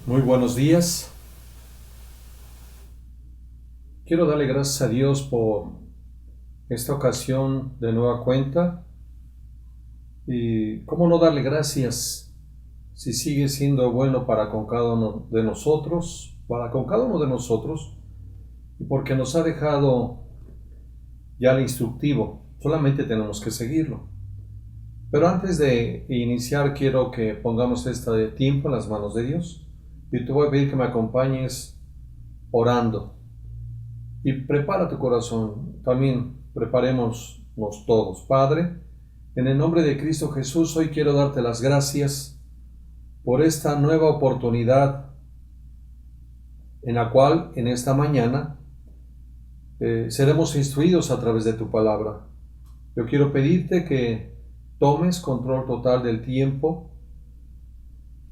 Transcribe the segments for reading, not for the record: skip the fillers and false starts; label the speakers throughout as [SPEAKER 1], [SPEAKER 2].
[SPEAKER 1] Muy buenos días. Quiero darle gracias a Dios por esta ocasión de nueva cuenta. Y cómo no darle gracias si sigue siendo bueno para con cada uno de nosotros, y porque nos ha dejado ya el instructivo. Solamente tenemos que seguirlo. Pero antes de iniciar, quiero que pongamos este tiempo en las manos de Dios. Y te voy a pedir que me acompañes orando. Y prepara tu corazón, también preparémonos todos. Padre, en el nombre de Cristo Jesús, hoy quiero darte las gracias por esta nueva oportunidad en la cual en esta mañana seremos instruidos a través de tu palabra. Yo quiero pedirte que tomes control total del tiempo,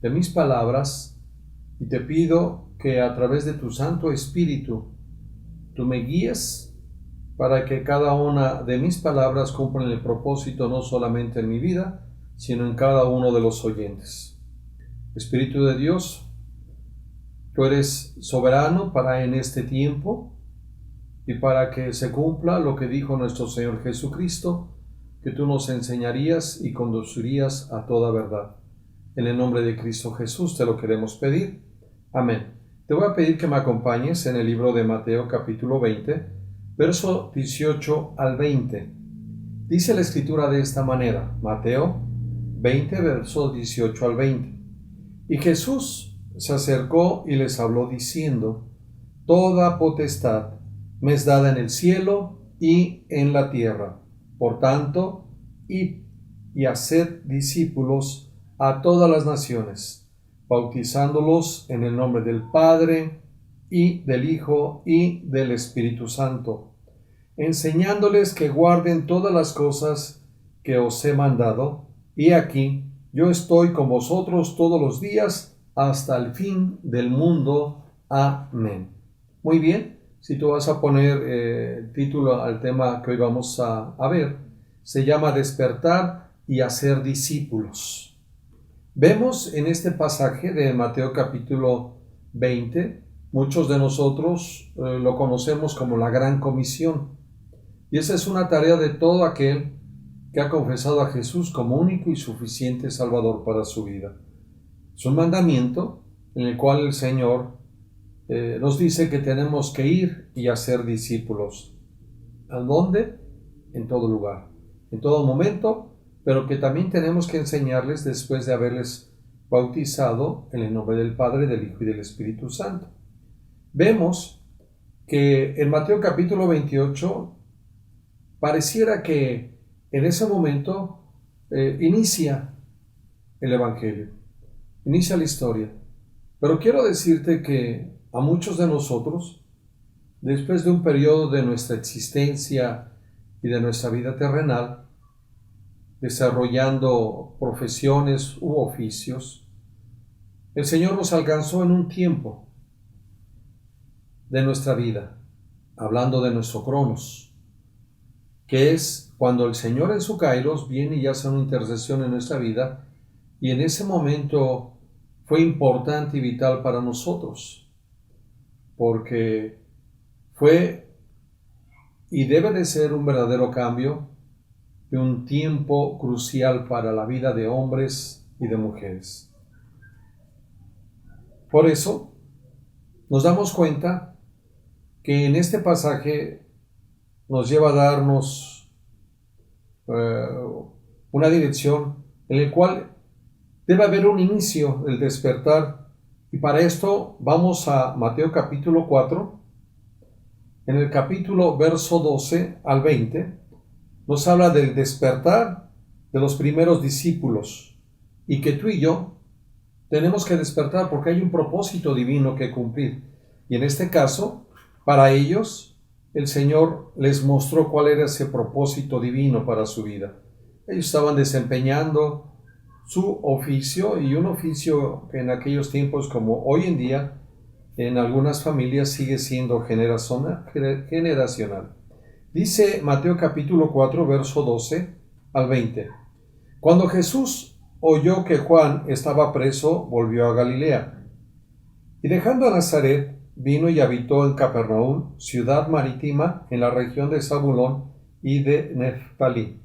[SPEAKER 1] de mis palabras, y te pido que a través de tu Santo Espíritu tú me guíes para que cada una de mis palabras cumplan el propósito no solamente en mi vida, sino en cada uno de los oyentes. Espíritu de Dios, tú eres soberano para en este tiempo y para que se cumpla lo que dijo nuestro Señor Jesucristo, que tú nos enseñarías y conducirías a toda verdad. En el nombre de Cristo Jesús te lo queremos pedir. Amén. Te voy a pedir que me acompañes en el libro de Mateo capítulo 20, verso 18 al 20. Dice la escritura de esta manera, Mateo 20, verso 18 al 20. Y Jesús se acercó y les habló diciendo, Toda potestad me es dada en el cielo y en la tierra. Por tanto, id y haced discípulos a todas las naciones, bautizándolos en el nombre del Padre, y del Hijo, y del Espíritu Santo, enseñándoles que guarden todas las cosas que os he mandado, y aquí yo estoy con vosotros todos los días hasta el fin del mundo. Amén. Muy bien, si tú vas a poner título al tema que hoy vamos a ver, se llama Despertar y hacer discípulos. Vemos en este pasaje de Mateo capítulo 20, muchos de nosotros lo conocemos como la Gran Comisión. Y esa es una tarea de todo aquel que ha confesado a Jesús como único y suficiente Salvador para su vida. Es un mandamiento en el cual el Señor nos dice que tenemos que ir y hacer discípulos. ¿A dónde? En todo lugar, en todo momento, pero que también tenemos que enseñarles después de haberles bautizado en el nombre del Padre, del Hijo y del Espíritu Santo. Vemos que en Mateo capítulo 28 pareciera que en ese momento inicia el Evangelio, inicia la historia. Pero quiero decirte que a muchos de nosotros, después de un periodo de nuestra existencia y de nuestra vida terrenal, desarrollando profesiones u oficios, el Señor nos alcanzó en un tiempo de nuestra vida, hablando de nuestro cronos, que es cuando el Señor en su kairos viene y hace una intercesión en nuestra vida, y en ese momento fue importante y vital para nosotros, porque fue y debe de ser un verdadero cambio de un tiempo crucial para la vida de hombres y de mujeres. Por eso, nos damos cuenta que en este pasaje nos lleva a darnos una dirección en la cual debe haber un inicio del despertar, y para esto vamos a Mateo capítulo 4, en el capítulo verso 12 al 20, nos habla del despertar de los primeros discípulos, y que tú y yo tenemos que despertar porque hay un propósito divino que cumplir. Y en este caso, para ellos, el Señor les mostró cuál era ese propósito divino para su vida. Ellos estaban desempeñando su oficio, y un oficio que en aquellos tiempos como hoy en día en algunas familias sigue siendo generacional. Dice Mateo capítulo 4, verso 12 al 20. Cuando Jesús oyó que Juan estaba preso, volvió a Galilea, Y dejando a Nazaret, vino y habitó en Capernaum, ciudad marítima en la región de Zabulón y de Neftalí,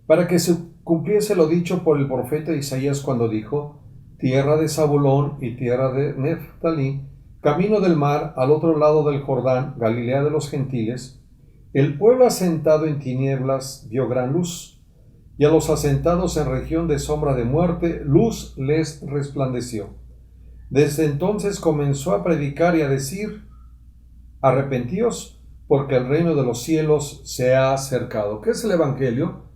[SPEAKER 1] para que se cumpliese lo dicho por el profeta Isaías cuando dijo: tierra de Zabulón y tierra de Neftalí, camino del mar, al otro lado del Jordán, Galilea de los gentiles, el pueblo asentado en tinieblas vio gran luz, y a los asentados en región de sombra de muerte, luz les resplandeció. Desde entonces comenzó a predicar y a decir: arrepentíos, porque el reino de los cielos se ha acercado. ¿Qué es el Evangelio?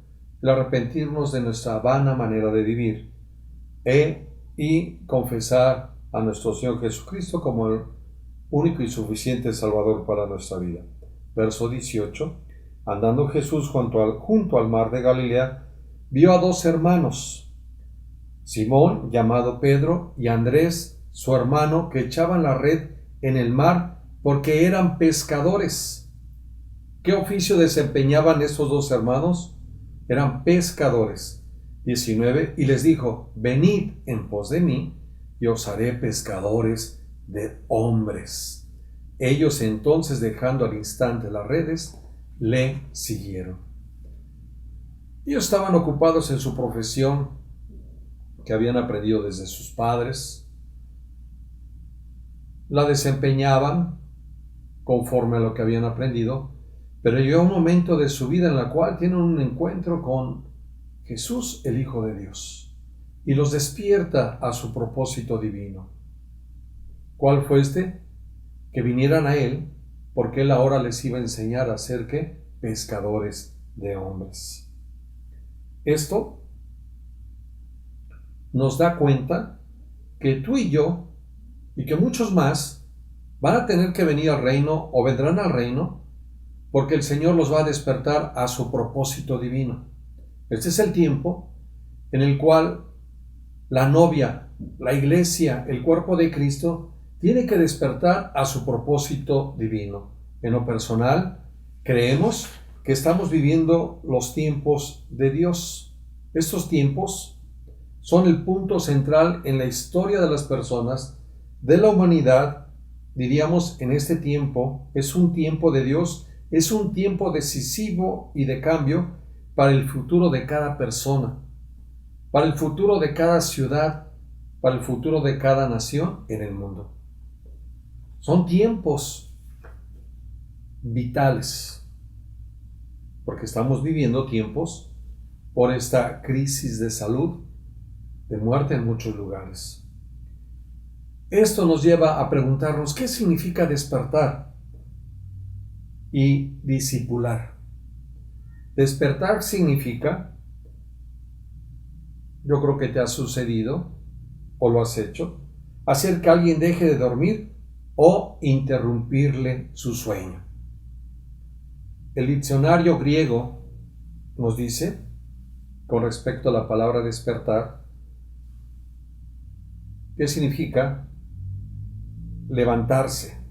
[SPEAKER 1] El arrepentirnos de nuestra vana manera de vivir y confesar a nuestro Señor Jesucristo como el único y suficiente Salvador para nuestra vida. Verso 18. Andando Jesús junto al mar de Galilea, vio a dos hermanos, Simón, llamado Pedro, y Andrés, su hermano, que echaban la red en el mar porque eran pescadores. ¿Qué oficio desempeñaban estos dos hermanos? Eran pescadores. 19. Y les dijo: venid en pos de mí, y os haré pescadores de hombres. Ellos entonces, dejando al instante las redes, le siguieron. Ellos estaban ocupados en su profesión que habían aprendido desde sus padres, la desempeñaban conforme a lo que habían aprendido, pero llegó un momento de su vida en la cual tienen un encuentro con Jesús, el Hijo de Dios, y los despierta a su propósito divino. ¿Cuál fue este? Que vinieran a Él, porque Él ahora les iba a enseñar a ser ¿qué? Pescadores de hombres. Esto nos da cuenta que tú y yo, y que muchos más, van a tener que venir al reino o vendrán al reino, porque el Señor los va a despertar a su propósito divino. Este es el tiempo en el cual la novia, la iglesia, el cuerpo de Cristo, tiene que despertar a su propósito divino. En lo personal, creemos que estamos viviendo los tiempos de Dios. Estos tiempos son el punto central en la historia de las personas, de la humanidad. Diríamos, en este tiempo es un tiempo de Dios, es un tiempo decisivo y de cambio para el futuro de cada persona, para el futuro de cada ciudad, para el futuro de cada nación en el mundo. Son tiempos vitales, porque estamos viviendo tiempos por esta crisis de salud, de muerte en muchos lugares. Esto nos lleva a preguntarnos qué significa despertar y discipular. Despertar significa, yo creo que te ha sucedido o lo has hecho, hacer que alguien deje de dormir o interrumpirle su sueño. El diccionario griego nos dice, con respecto a la palabra despertar, ¿qué significa? Levantarse,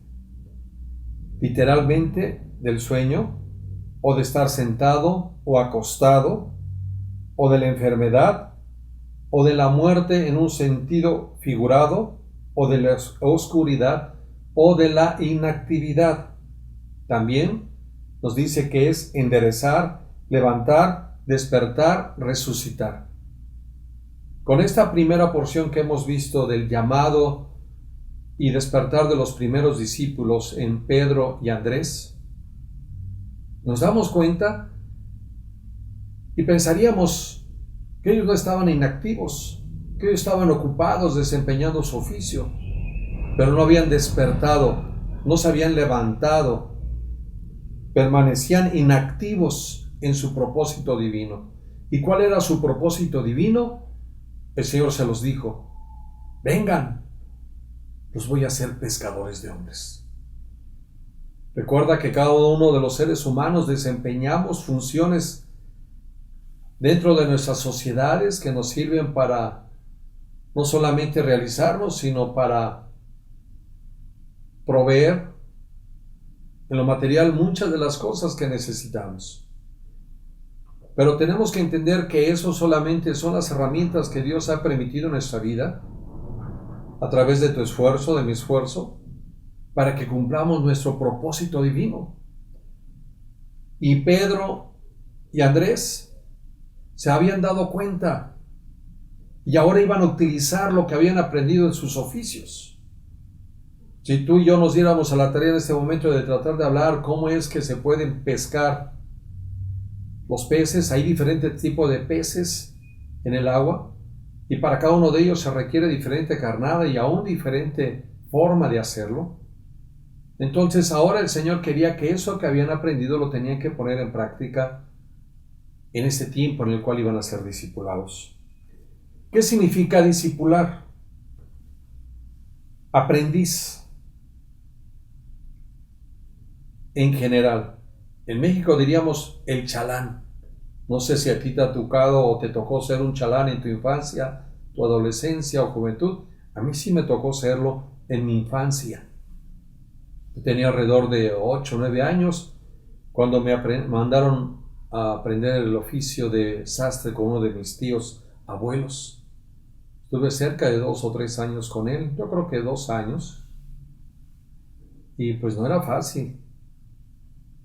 [SPEAKER 1] literalmente del sueño, o de estar sentado o acostado, o de la enfermedad, o de la muerte en un sentido figurado, o de la oscuridad, o de la inactividad. También nos dice que es enderezar, levantar, despertar, resucitar. Con esta primera porción que hemos visto del llamado y despertar de los primeros discípulos en Pedro y Andrés, nos damos cuenta y pensaríamos que ellos no estaban inactivos, que ellos estaban ocupados desempeñando su oficio, pero no habían despertado, no se habían levantado, permanecían inactivos en su propósito divino. ¿Y cuál era su propósito divino? El Señor se los dijo: vengan, los voy a hacer pescadores de hombres. Recuerda que cada uno de los seres humanos desempeñamos funciones dentro de nuestras sociedades que nos sirven para no solamente realizarnos, sino para proveer en lo material muchas de las cosas que necesitamos. Pero tenemos que entender que eso solamente son las herramientas que Dios ha permitido en nuestra vida a través de tu esfuerzo, de mi esfuerzo, para que cumplamos nuestro propósito divino. Y Pedro y Andrés se habían dado cuenta y ahora iban a utilizar lo que habían aprendido en sus oficios. Si tú y yo nos diéramos a la tarea en este momento de tratar de hablar cómo es que se pueden pescar los peces, hay diferentes tipos de peces en el agua y para cada uno de ellos se requiere diferente carnada y aún diferente forma de hacerlo. Entonces ahora el Señor quería que eso que habían aprendido lo tenían que poner en práctica en este tiempo en el cual iban a ser discipulados. ¿Qué significa discipular? Aprendiz. En general, en México diríamos el chalán. No sé si a ti te ha tocado o te tocó ser un chalán en tu infancia, tu adolescencia o juventud. A mí sí me tocó serlo en mi infancia. Yo tenía alrededor de 8 o 9 años cuando me mandaron a aprender el oficio de sastre con uno de mis tíos abuelos. Estuve cerca de 2 o 3 años con él, yo creo que 2 años. Y pues no era fácil,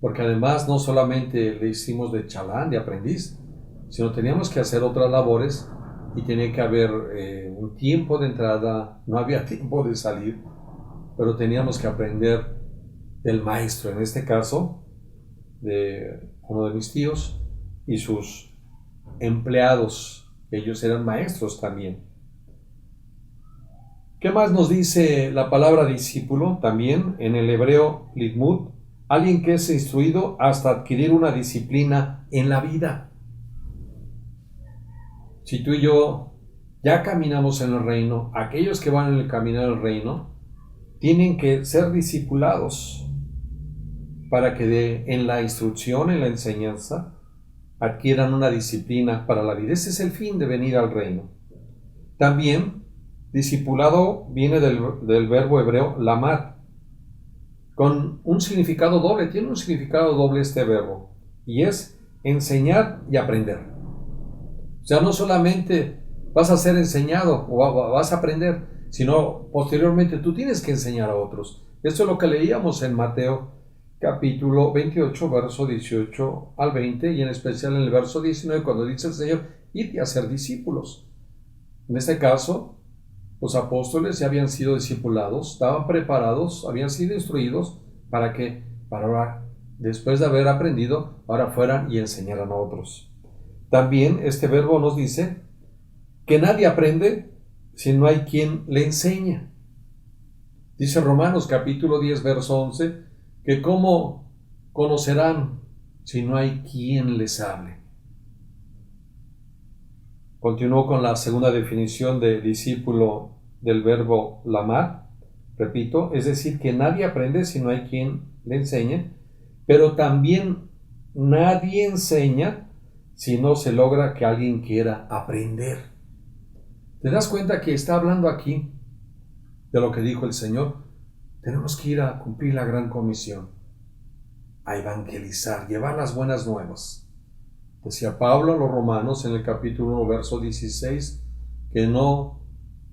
[SPEAKER 1] porque además no solamente le hicimos de chalán, de aprendiz, sino teníamos que hacer otras labores y tenía que haber un tiempo de entrada, no había tiempo de salir, pero teníamos que aprender del maestro, en este caso, de uno de mis tíos y sus empleados, ellos eran maestros también. ¿Qué más nos dice la palabra discípulo? También en el hebreo lidmud, alguien que es instruido hasta adquirir una disciplina en la vida. Si tú y yo ya caminamos en el reino, aquellos que van en el camino del reino tienen que ser discipulados para que en la instrucción, en la enseñanza, adquieran una disciplina para la vida. Ese es el fin de venir al reino. También, discipulado viene del verbo hebreo lamad, con un significado doble. Tiene un significado doble este verbo, y es enseñar y aprender. O sea, no solamente vas a ser enseñado o vas a aprender, sino posteriormente tú tienes que enseñar a otros. Esto es lo que leíamos en Mateo capítulo 28, verso 18 al 20, y en especial en el verso 19, cuando dice el Señor, id a hacer discípulos. En este caso, los apóstoles ya habían sido discipulados, estaban preparados, habían sido instruidos para que, para ahora, después de haber aprendido, ahora fueran y enseñaran a otros. También este verbo nos dice que nadie aprende si no hay quien le enseña. Dice Romanos capítulo 10, verso 11, que cómo conocerán si no hay quien les hable. Continúo con la segunda definición de discípulo del verbo lamar. Repito, es decir, que nadie aprende si no hay quien le enseñe, pero también nadie enseña si no se logra que alguien quiera aprender. ¿Te das cuenta que está hablando aquí de lo que dijo el Señor? Tenemos que ir a cumplir la gran comisión, a evangelizar, llevar las buenas nuevas. Decía Pablo a los romanos en el capítulo 1, verso 16, que no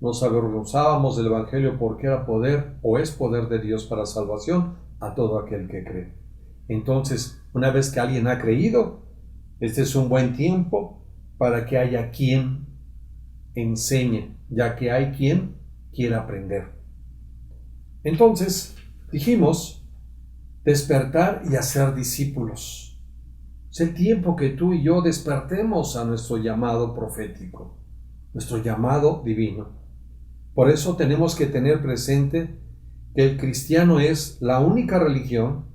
[SPEAKER 1] nos avergonzábamos del evangelio porque era poder o es poder de Dios para salvación a todo aquel que cree. Entonces, una vez que alguien ha creído, este es un buen tiempo para que haya quien enseñe, ya que hay quien quiera aprender. Entonces, dijimos, despertar y hacer discípulos. Es el tiempo que tú y yo despertemos a nuestro llamado profético, nuestro llamado divino. Por eso tenemos que tener presente que el cristiano es la única religión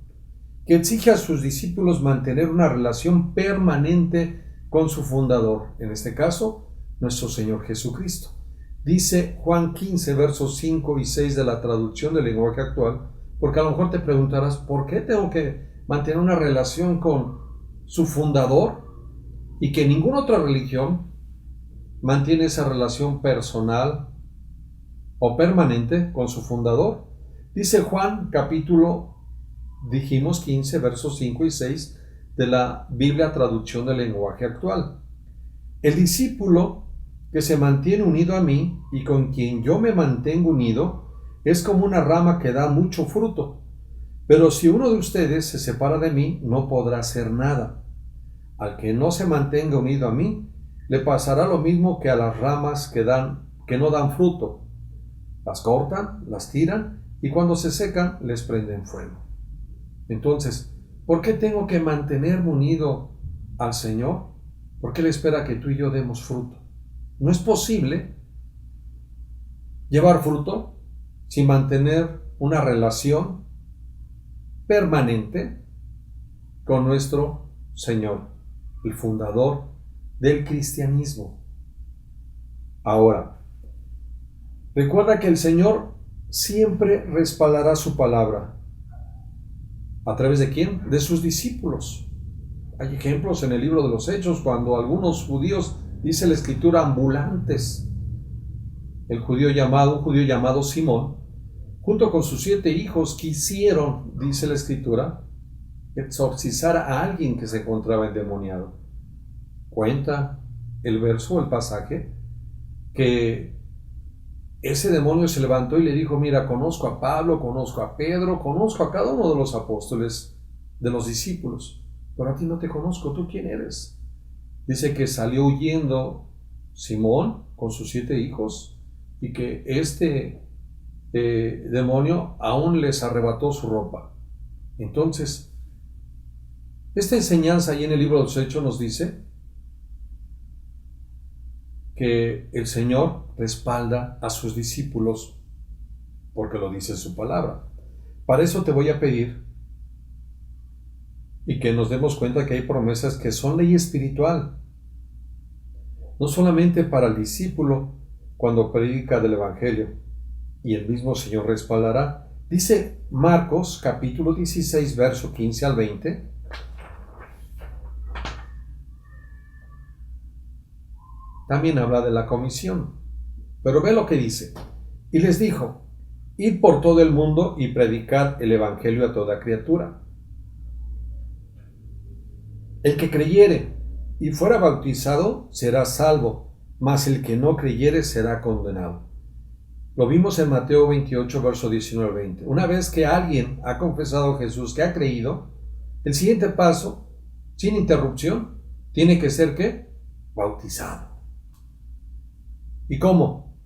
[SPEAKER 1] que exige a sus discípulos mantener una relación permanente con su fundador, en este caso, nuestro Señor Jesucristo. Dice Juan 15, versos 5 y 6 de la traducción del lenguaje actual, porque a lo mejor te preguntarás, ¿por qué tengo que mantener una relación con su fundador y que ninguna otra religión mantiene esa relación personal o permanente con su fundador? Dice Juan capítulo, dijimos 15, versos 5 y 6 de la Biblia traducción del lenguaje actual. El discípulo que se mantiene unido a mí y con quien yo me mantengo unido, es como una rama que da mucho fruto. Pero si uno de ustedes se separa de mí, no podrá hacer nada. Al que no se mantenga unido a mí, le pasará lo mismo que a las ramas que no dan fruto. Las cortan, las tiran y cuando se secan les prenden fuego. Entonces, ¿por qué tengo que mantenerme unido al Señor? Porque Él espera que tú y yo demos fruto. No es posible llevar fruto sin mantener una relación permanente con nuestro Señor, el fundador del cristianismo. Ahora, recuerda que el Señor siempre respaldará su palabra. ¿A través de quién? De sus discípulos. Hay ejemplos en el libro de los Hechos cuando algunos judíos, dice la Escritura, ambulantes. Un judío llamado Simón, junto con sus 7 hijos, quisieron, dice la Escritura, exorcizar a alguien que se encontraba endemoniado. Cuenta el pasaje, que ese demonio se levantó y le dijo: mira, conozco a Pablo, conozco a Pedro, conozco a cada uno de los apóstoles, de los discípulos, pero a ti no te conozco, ¿tú quién eres? Dice que salió huyendo Simón con sus 7 hijos y que este demonio aún les arrebató su ropa. Entonces, esta enseñanza ahí en el libro de los Hechos nos dice que el Señor respalda a sus discípulos porque lo dice en su palabra. Para eso te voy a pedir y que nos demos cuenta que hay promesas que son ley espiritual, no solamente para el discípulo cuando predica del Evangelio, y el mismo Señor respaldará. Dice Marcos capítulo 16, verso 15 al 20. También habla de la comisión, pero ve lo que dice. Y les dijo: id por todo el mundo y predicad el Evangelio a toda criatura. El que creyere y fuera bautizado será salvo, mas el que no creyere será condenado. Lo vimos en Mateo 28, verso 19 al 20. Una vez que alguien ha confesado a Jesús, que ha creído, el siguiente paso, sin interrupción, tiene que ser ¿qué? Bautizado. ¿Y cómo?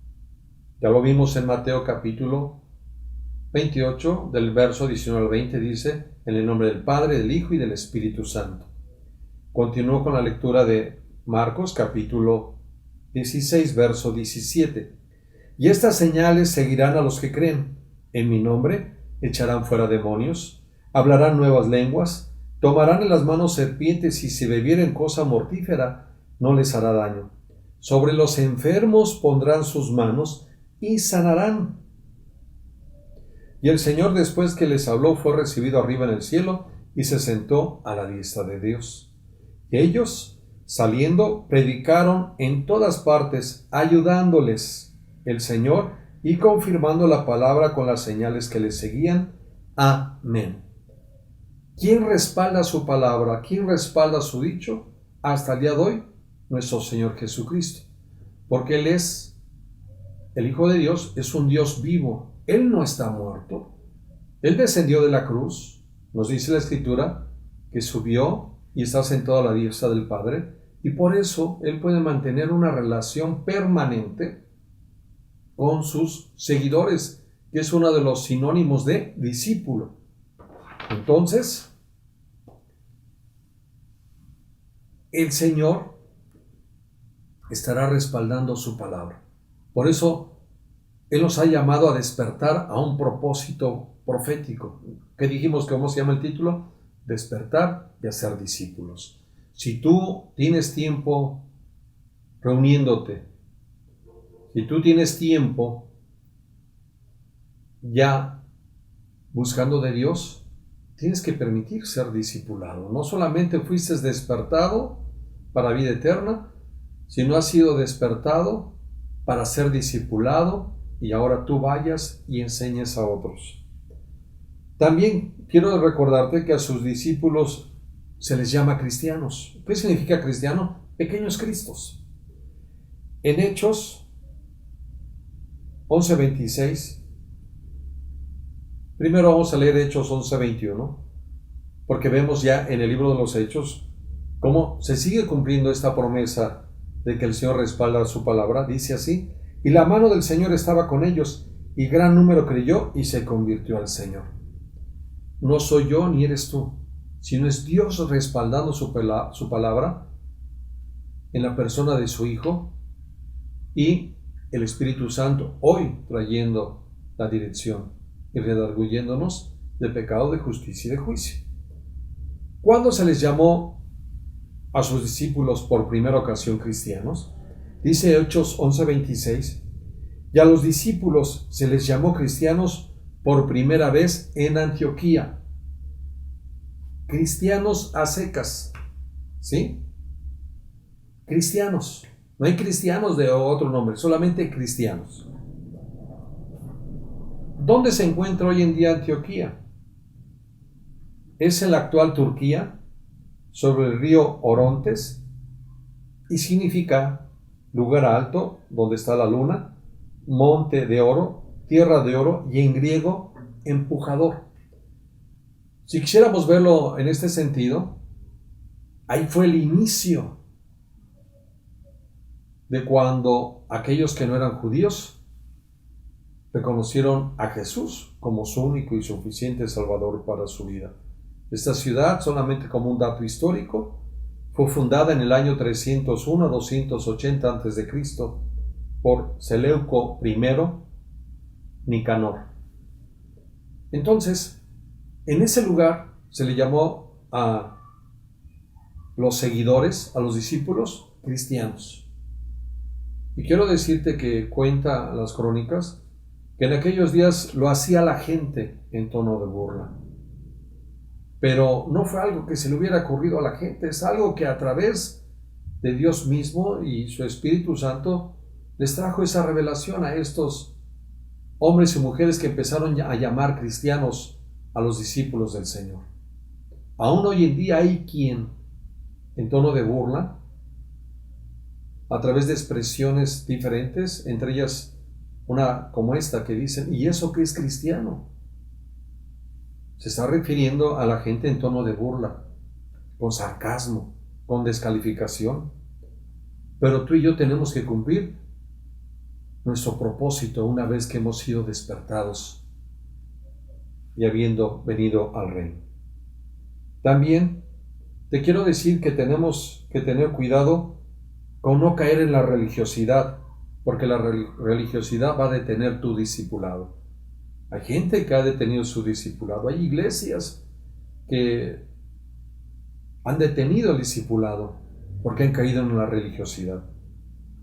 [SPEAKER 1] Ya lo vimos en Mateo capítulo 28, del verso 19 al 20, dice: en el nombre del Padre, del Hijo y del Espíritu Santo. Continúo con la lectura de Marcos capítulo 16, verso 17. Y estas señales seguirán a los que creen. En mi nombre echarán fuera demonios, hablarán nuevas lenguas, tomarán en las manos serpientes y si bebieren cosa mortífera no les hará daño. Sobre los enfermos pondrán sus manos y sanarán. Y el Señor, después que les habló, fue recibido arriba en el cielo y se sentó a la diestra de Dios. Y ellos, saliendo, predicaron en todas partes, ayudándoles el Señor y confirmando la palabra con las señales que les seguían. Amén. ¿Quién respalda su palabra? ¿Quién respalda su dicho? Hasta el día de hoy, nuestro Señor Jesucristo. Porque Él es el Hijo de Dios, es un Dios vivo. Él no está muerto. Él descendió de la cruz. Nos dice la Escritura que subió y está sentado a la diestra del Padre. Y por eso Él puede mantener una relación permanente con sus seguidores, que es uno de los sinónimos de discípulo. Entonces, el Señor estará respaldando su palabra. Por eso, Él nos ha llamado a despertar a un propósito profético. ¿Qué dijimos? ¿Cómo se llama el título? Despertar y hacer discípulos. Si tú tienes tiempo reuniéndote, si tú tienes tiempo ya buscando de Dios, tienes que permitir ser discipulado. No solamente fuiste despertado para vida eterna, sino has sido despertado para ser discipulado y ahora tú vayas y enseñes a otros. También quiero recordarte que a sus discípulos se les llama cristianos. ¿Qué significa cristiano? Pequeños cristos. En Hechos 11:26, primero vamos a leer Hechos 11:21, porque vemos ya en el libro de los Hechos cómo se sigue cumpliendo esta promesa de que el Señor respalda su palabra. Dice así: y la mano del Señor estaba con ellos, y gran número creyó y se convirtió al Señor. No soy yo ni eres tú, sino es Dios respaldando su palabra en la persona de su Hijo, y el Espíritu Santo hoy trayendo la dirección y redarguyéndonos de pecado, de justicia y de juicio. ¿Cuándo se les llamó a sus discípulos por primera ocasión cristianos? Dice Hechos 11:26, y a los discípulos se les llamó cristianos por primera vez en Antioquía. Cristianos a secas, ¿sí? Cristianos. No hay cristianos de otro nombre, solamente cristianos. ¿Dónde se encuentra hoy en día Antioquía? Es en la actual Turquía, sobre el río Orontes, y significa lugar alto, donde está la luna, monte de oro, tierra de oro, y en griego, empujador. Si quisiéramos verlo en este sentido, ahí fue el inicio de cuando aquellos que no eran judíos reconocieron a Jesús como su único y suficiente Salvador para su vida. Esta ciudad, solamente como un dato histórico, fue fundada en el año 301 a 280 a.C. por Seleuco I Nicanor. Entonces, en ese lugar se le llamó a los seguidores, a los discípulos, cristianos. Y quiero decirte que cuenta las crónicas que en aquellos días lo hacía la gente en tono de burla. Pero no fue algo que se le hubiera ocurrido a la gente, es algo que a través de Dios mismo y su Espíritu Santo les trajo esa revelación a estos hombres y mujeres que empezaron a llamar cristianos a los discípulos del Señor. Aún hoy en día hay quien, en tono de burla, a través de expresiones diferentes, entre ellas una como esta que dicen, ¿y eso qué es cristiano? Se está refiriendo a la gente en tono de burla, con sarcasmo, con descalificación. Pero tú y yo tenemos que cumplir nuestro propósito una vez que hemos sido despertados y habiendo venido al reino. También te quiero decir que tenemos que tener cuidado con no caer en la religiosidad, porque la religiosidad va a detener tu discipulado. Hay gente que ha detenido su discipulado, hay iglesias que han detenido el discipulado porque han caído en la religiosidad.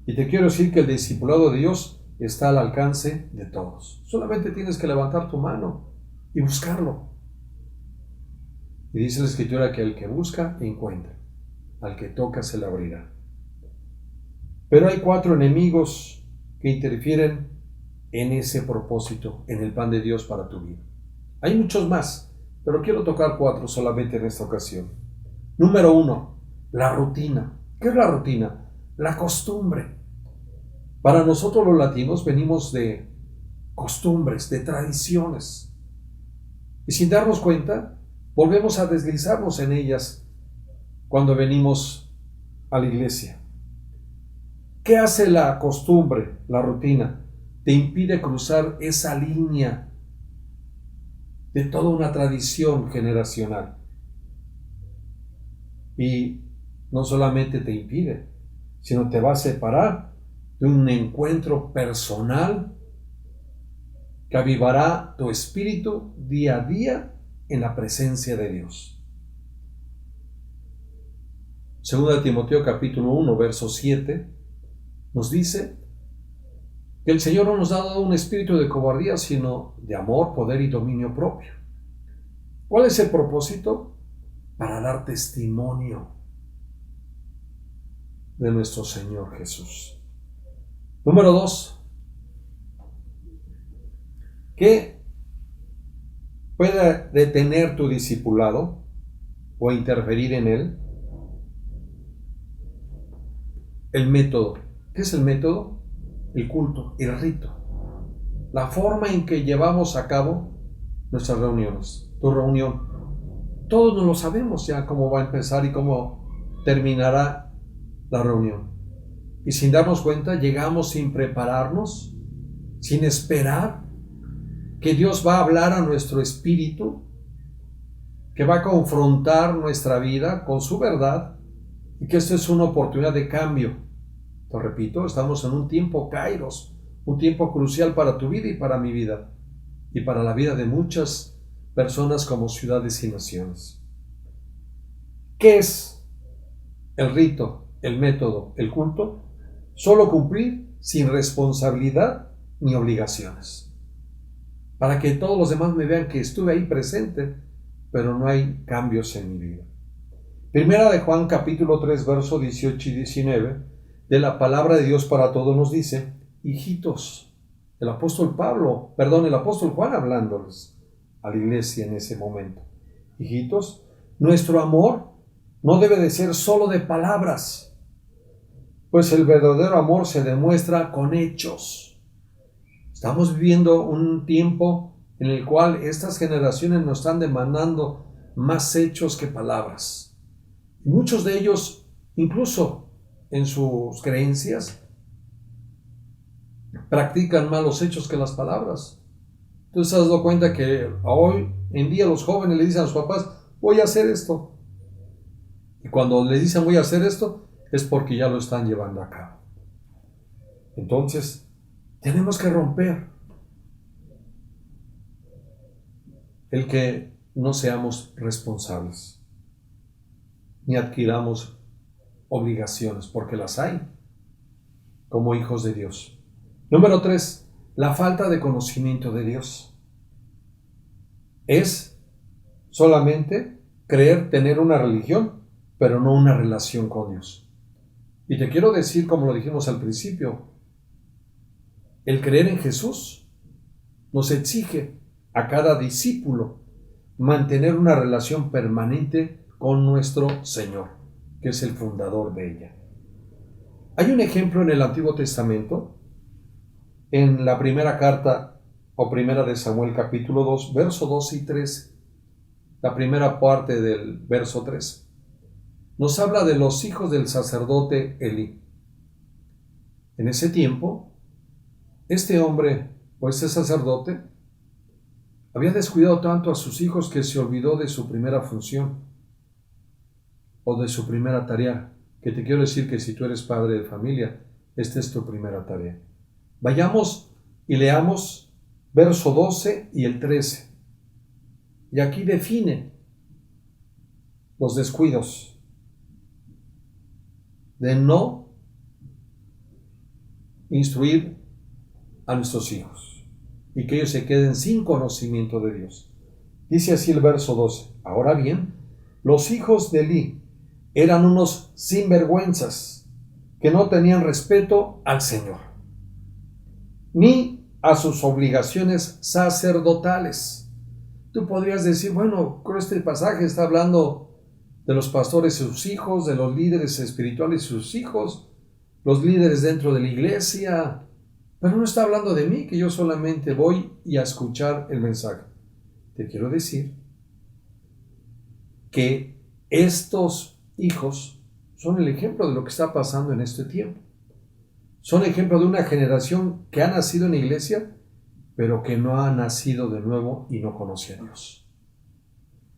[SPEAKER 1] Y te quiero decir que el discipulado de Dios está al alcance de todos. Solamente tienes que levantar tu mano y buscarlo. Y dice la Escritura que el que busca, encuentra. Al que toca, se le abrirá. Pero hay 4 enemigos que interfieren en ese propósito, en el plan de Dios para tu vida. Hay muchos más, pero quiero tocar 4 solamente en esta ocasión. Número 1, la rutina. ¿Qué es la rutina? La costumbre. Para nosotros los latinos venimos de costumbres, de tradiciones. Y sin darnos cuenta, volvemos a deslizarnos en ellas cuando venimos a la iglesia. ¿Qué hace la costumbre, la rutina? Te impide cruzar esa línea de toda una tradición generacional. Y no solamente te impide, sino te va a separar de un encuentro personal que avivará tu espíritu día a día en la presencia de Dios. Segunda de Timoteo capítulo 1, verso 7, nos dice que el Señor no nos ha dado un espíritu de cobardía, sino de amor, poder y dominio propio. ¿Cuál es el propósito? Para dar testimonio de nuestro Señor Jesús. Número 2. ¿Qué puede detener tu discipulado o interferir en él? El método. ¿Qué es el método? El culto, el rito, la forma en que llevamos a cabo nuestras reuniones, tu reunión. Todos no lo sabemos ya cómo va a empezar y cómo terminará la reunión. Y sin darnos cuenta, llegamos sin prepararnos, sin esperar que Dios va a hablar a nuestro espíritu, que va a confrontar nuestra vida con su verdad y que esto es una oportunidad de cambio. Te repito, estamos en un tiempo kairos, un tiempo crucial para tu vida y para mi vida y para la vida de muchas personas como ciudades y naciones. ¿Qué es el rito, el método, el culto? Solo cumplir sin responsabilidad ni obligaciones. Para que todos los demás me vean que estuve ahí presente, pero no hay cambios en mi vida. Primera de Juan capítulo 3, verso 18 y 19, de la palabra de Dios para todos nos dice, hijitos, el apóstol Juan hablándoles a la iglesia en ese momento. Hijitos, nuestro amor no debe de ser solo de palabras, pues el verdadero amor se demuestra con hechos. Estamos viviendo un tiempo en el cual estas generaciones nos están demandando más hechos que palabras. Y muchos de ellos, incluso en sus creencias, practican más los hechos que las palabras. Entonces, has dado cuenta que hoy en día los jóvenes le dicen a sus papás, voy a hacer esto. Y cuando le dicen voy a hacer esto, es porque ya lo están llevando a cabo. Entonces, tenemos que romper el que no seamos responsables, ni adquiramos obligaciones, porque las hay, como hijos de Dios. Número 3, la falta de conocimiento de Dios. Es solamente creer tener una religión, pero no una relación con Dios. Y te quiero decir, como lo dijimos al principio, el creer en Jesús nos exige a cada discípulo mantener una relación permanente con nuestro Señor, que es el fundador de ella. Hay un ejemplo en el Antiguo Testamento, en la primera carta o primera de Samuel capítulo 2, verso 12 y 13, la primera parte del verso 3, nos habla de los hijos del sacerdote Elí. En ese tiempo, este hombre o este sacerdote había descuidado tanto a sus hijos que se olvidó de su primera función o de su primera tarea, que te quiero decir que si tú eres padre de familia, esta es tu primera tarea. Vayamos y leamos verso 12 y el 13. Y aquí define los descuidos de no instruir a nuestros hijos y que ellos se queden sin conocimiento de Dios. Dice así el verso 12. Ahora bien, los hijos de Elí eran unos sinvergüenzas que no tenían respeto al Señor, ni a sus obligaciones sacerdotales. Tú podrías decir, bueno, creo que este pasaje está hablando de los pastores y sus hijos, de los líderes espirituales y sus hijos, los líderes dentro de la iglesia, pero no está hablando de mí, que yo solamente voy a escuchar el mensaje. Te quiero decir que estos hijos son el ejemplo de lo que está pasando en este tiempo. Son ejemplo de una generación que ha nacido en la iglesia, pero que no ha nacido de nuevo y no conoce a Dios.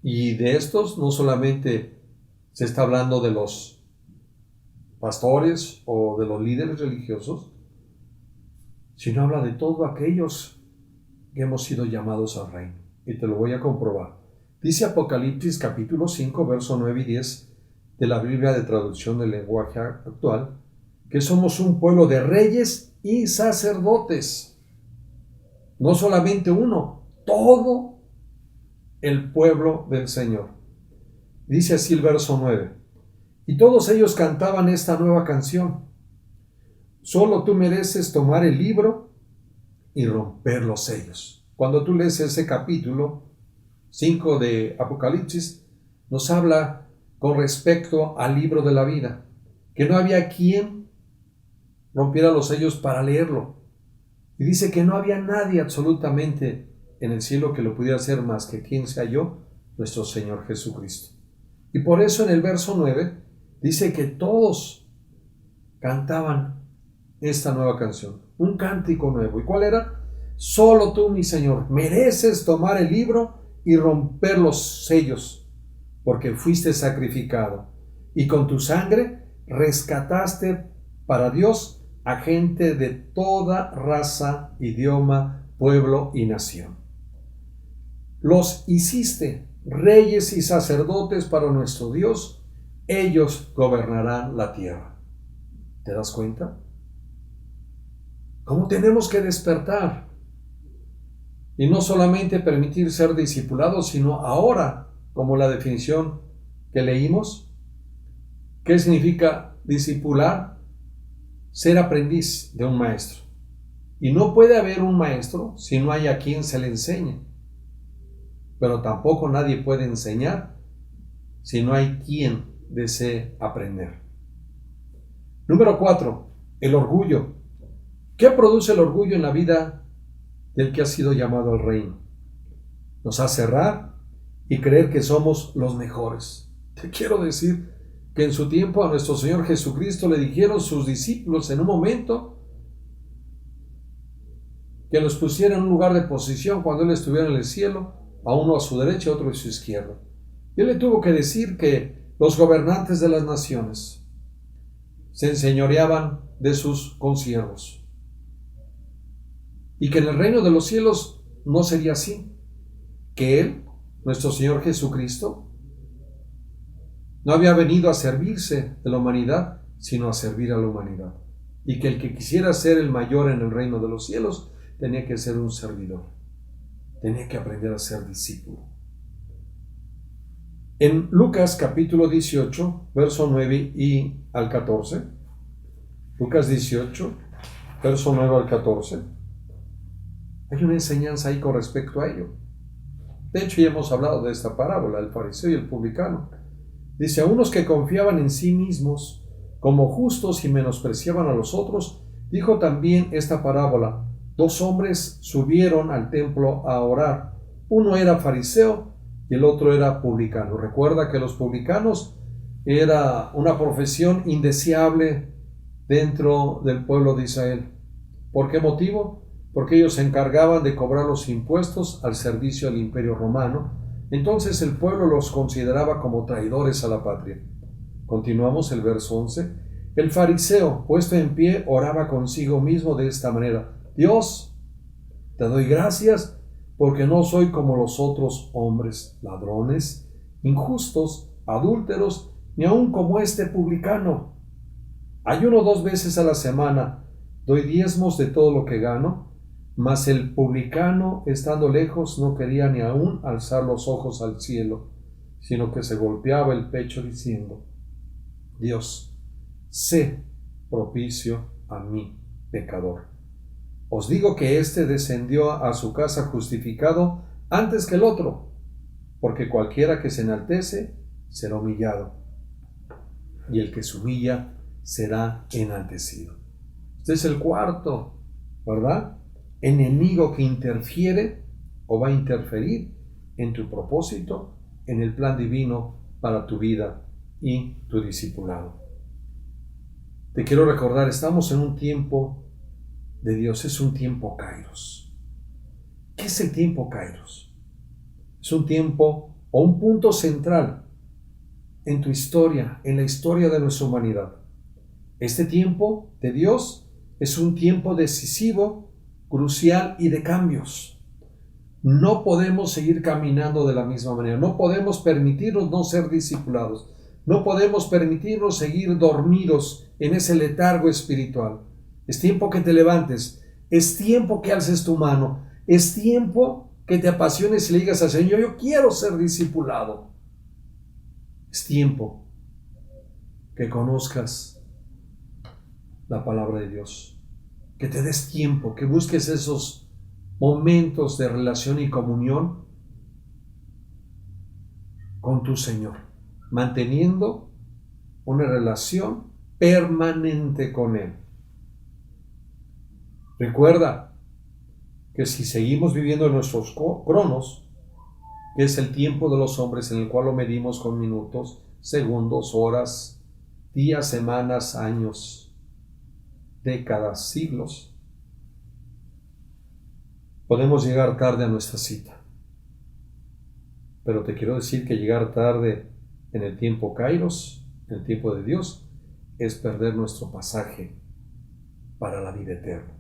[SPEAKER 1] Y de estos no solamente se está hablando de los pastores o de los líderes religiosos, sino habla de todos aquellos que hemos sido llamados al reino. Y te lo voy a comprobar. Dice Apocalipsis capítulo 5, verso 9 y 10 de la Biblia de traducción del lenguaje actual, que somos un pueblo de reyes y sacerdotes. No solamente uno, todo el pueblo del Señor. Dice así el verso 9. Y todos ellos cantaban esta nueva canción. Solo tú mereces tomar el libro y romper los sellos. Cuando tú lees ese capítulo 5 de Apocalipsis, nos habla con respecto al libro de la vida, que no había quien rompiera los sellos para leerlo. Y dice que no había nadie absolutamente en el cielo que lo pudiera hacer más que quien sea yo, nuestro Señor Jesucristo. Y por eso en el verso 9 dice que todos cantaban esta nueva canción, un cántico nuevo. ¿Y cuál era? Solo tú, mi Señor, mereces tomar el libro y romper los sellos, porque fuiste sacrificado y con tu sangre rescataste para Dios a gente de toda raza, idioma, pueblo y nación. Los hiciste reyes y sacerdotes para nuestro Dios, ellos gobernarán la tierra. ¿Te das cuenta? ¿Cómo tenemos que despertar? Y no solamente permitir ser discipulados, sino ahora, como la definición que leímos, ¿qué significa discipular? Ser aprendiz de un maestro. Y no puede haber un maestro si no hay a quien se le enseñe. Pero tampoco nadie puede enseñar si no hay quien desee aprender. Número 4, el orgullo. ¿Qué produce el orgullo en la vida del que ha sido llamado al reino? Nos hace errar y creer que somos los mejores. Te quiero decir que en su tiempo a nuestro Señor Jesucristo le dijeron sus discípulos en un momento que los pusiera en un lugar de posición cuando Él estuviera en el cielo, a uno a su derecha y otro a su izquierda. Y Él le tuvo que decir que los gobernantes de las naciones se enseñoreaban de sus consiervos y que en el reino de los cielos no sería así, que Él, nuestro Señor Jesucristo, no había venido a servirse de la humanidad, sino a servir a la humanidad. Y que el que quisiera ser el mayor en el reino de los cielos tenía que ser un servidor. Tenía que aprender a ser discípulo. En Lucas capítulo 18, verso 9 y al 14, Lucas 18, verso 9 al 14, hay una enseñanza ahí con respecto a ello. De hecho, ya hemos hablado de esta parábola, el fariseo y el publicano. Dice, a unos que confiaban en sí mismos como justos y menospreciaban a los otros, dijo también esta parábola. 2 hombres subieron al templo a orar. Uno era fariseo y el otro era publicano. Recuerda que los publicanos era una profesión indeseable dentro del pueblo de Israel. ¿Por qué motivo? Porque ellos se encargaban de cobrar los impuestos al servicio del Imperio Romano. Entonces el pueblo los consideraba como traidores a la patria. Continuamos el verso 11. El fariseo, puesto en pie, oraba consigo mismo de esta manera. Dios, te doy gracias porque no soy como los otros hombres, ladrones, injustos, adúlteros, ni aun como este publicano. Ayuno 2 veces a la semana, doy diezmos de todo lo que gano. Mas el publicano, estando lejos, no quería ni aún alzar los ojos al cielo, sino que se golpeaba el pecho diciendo, Dios, sé propicio a mí, pecador. Os digo que éste descendió a su casa justificado antes que el otro, porque cualquiera que se enaltece será humillado, y el que se humilla será enaltecido. Este es el cuarto, ¿verdad? Enemigo que interfiere o va a interferir en tu propósito, en el plan divino para tu vida y tu discipulado. Te quiero recordar, estamos en un tiempo de Dios, es un tiempo Kairos. ¿Qué es el tiempo Kairos? Es un tiempo o un punto central en tu historia, en la historia de nuestra humanidad. Este tiempo de Dios es un tiempo decisivo, crucial y de cambios. No podemos seguir caminando de la misma manera. No podemos permitirnos no ser discipulados. No podemos permitirnos seguir dormidos en ese letargo espiritual. Es tiempo que te levantes. Es tiempo que alces tu mano. Es tiempo que te apasiones y le digas al Señor, yo quiero ser discipulado. Es tiempo que conozcas la palabra de Dios. Que te des tiempo, que busques esos momentos de relación y comunión con tu Señor, manteniendo una relación permanente con Él. Recuerda que si seguimos viviendo en nuestros cronos, que es el tiempo de los hombres en el cual lo medimos con minutos, segundos, horas, días, semanas, años, décadas, siglos, podemos llegar tarde a nuestra cita. Pero te quiero decir que llegar tarde en el tiempo Kairos, en el tiempo de Dios, es perder nuestro pasaje para la vida eterna.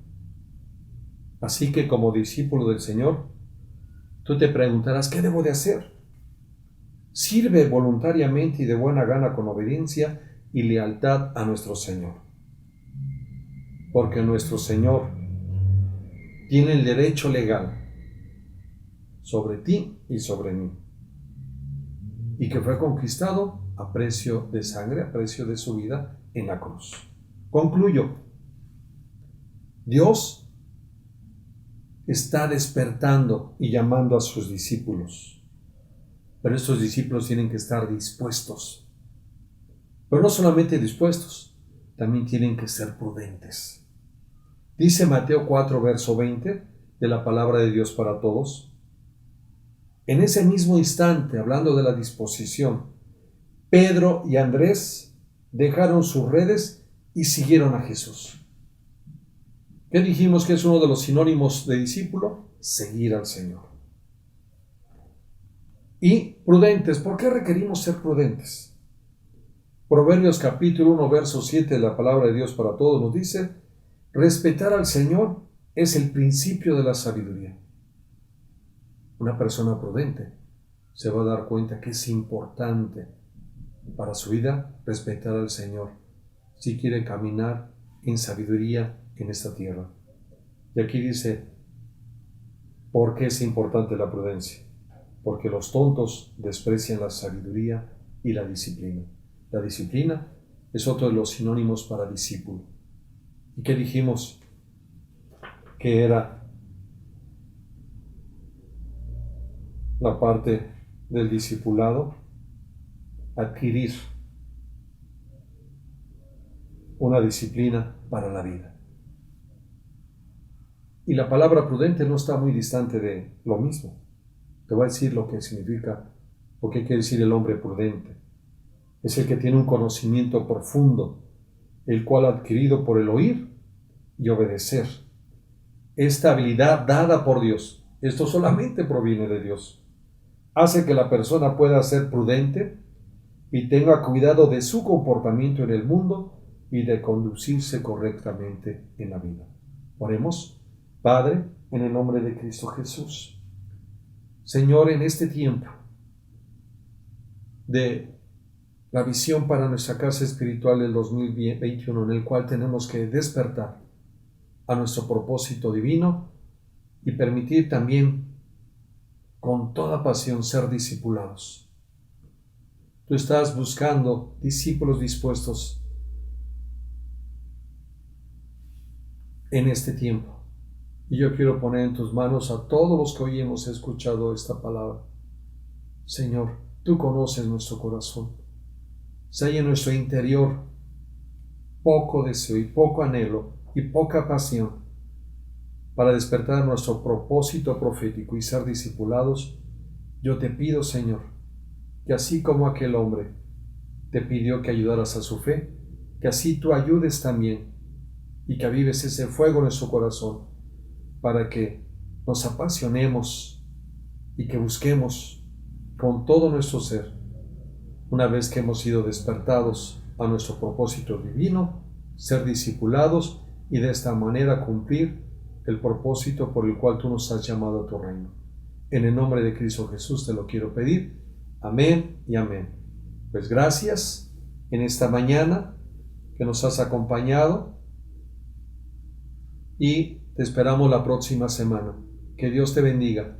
[SPEAKER 1] Así que como discípulo del Señor, tú te preguntarás, ¿qué debo de hacer? Sirve voluntariamente y de buena gana con obediencia y lealtad a nuestro Señor. Porque nuestro Señor tiene el derecho legal sobre ti y sobre mí. Y que fue conquistado a precio de sangre, a precio de su vida en la cruz. Concluyo. Dios está despertando y llamando a sus discípulos. Pero estos discípulos tienen que estar dispuestos. Pero no solamente dispuestos, también tienen que ser prudentes. Dice Mateo 4, verso 20, de la palabra de Dios para todos. En ese mismo instante, hablando de la disposición, Pedro y Andrés dejaron sus redes y siguieron a Jesús. ¿Qué dijimos que es uno de los sinónimos de discípulo? Seguir al Señor. Y prudentes. ¿Por qué requerimos ser prudentes? Proverbios capítulo 1, verso 7 de la palabra de Dios para todos nos dice: respetar al Señor es el principio de la sabiduría. Una persona prudente se va a dar cuenta que es importante para su vida respetar al Señor si quiere caminar en sabiduría en esta tierra. Y aquí dice, ¿por qué es importante la prudencia? Porque los tontos desprecian la sabiduría y la disciplina. La disciplina es otro de los sinónimos para discípulo. ¿Y qué dijimos? Que era la parte del discipulado, adquirir una disciplina para la vida. Y la palabra prudente no está muy distante de lo mismo. Te voy a decir lo que significa, o qué quiere decir el hombre prudente. Es el que tiene un conocimiento profundo, el cual ha adquirido por el oír y obedecer. Esta habilidad dada por Dios, esto solamente proviene de Dios, hace que la persona pueda ser prudente y tenga cuidado de su comportamiento en el mundo y de conducirse correctamente en la vida. Oremos. Padre, en el nombre de Cristo Jesús. Señor, en este tiempo de la visión para nuestra casa espiritual del 2021, en el cual tenemos que despertar a nuestro propósito divino y permitir también con toda pasión ser discipulados. Tú estás buscando discípulos dispuestos en este tiempo. Y yo quiero poner en tus manos a todos los que hoy hemos escuchado esta palabra. Señor, tú conoces nuestro corazón. Si hay en nuestro interior poco deseo y poco anhelo y poca pasión para despertar nuestro propósito profético y ser discipulados, yo te pido, Señor, que así como aquel hombre te pidió que ayudaras a su fe, que así tú ayudes también y que avives ese fuego en nuestro corazón para que nos apasionemos y que busquemos con todo nuestro ser, una vez que hemos sido despertados a nuestro propósito divino, ser discipulados y de esta manera cumplir el propósito por el cual tú nos has llamado a tu reino. En el nombre de Cristo Jesús te lo quiero pedir. Amén y amén. Pues gracias en esta mañana que nos has acompañado y te esperamos la próxima semana. Que Dios te bendiga.